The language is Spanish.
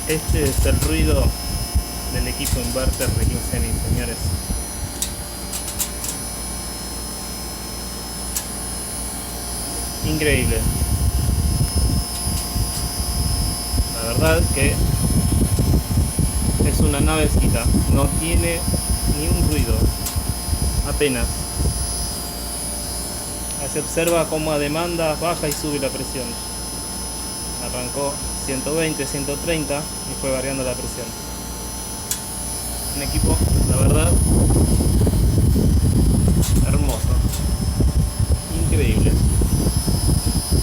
Este es el ruido del equipo inverter de 15.000, señores. Increíble. La verdad que es una navecita. No tiene ni un ruido. Apenas. Se observa cómo a demanda baja y sube la presión. Arrancó 120, 130 y fue variando la presión. Un equipo, la verdad,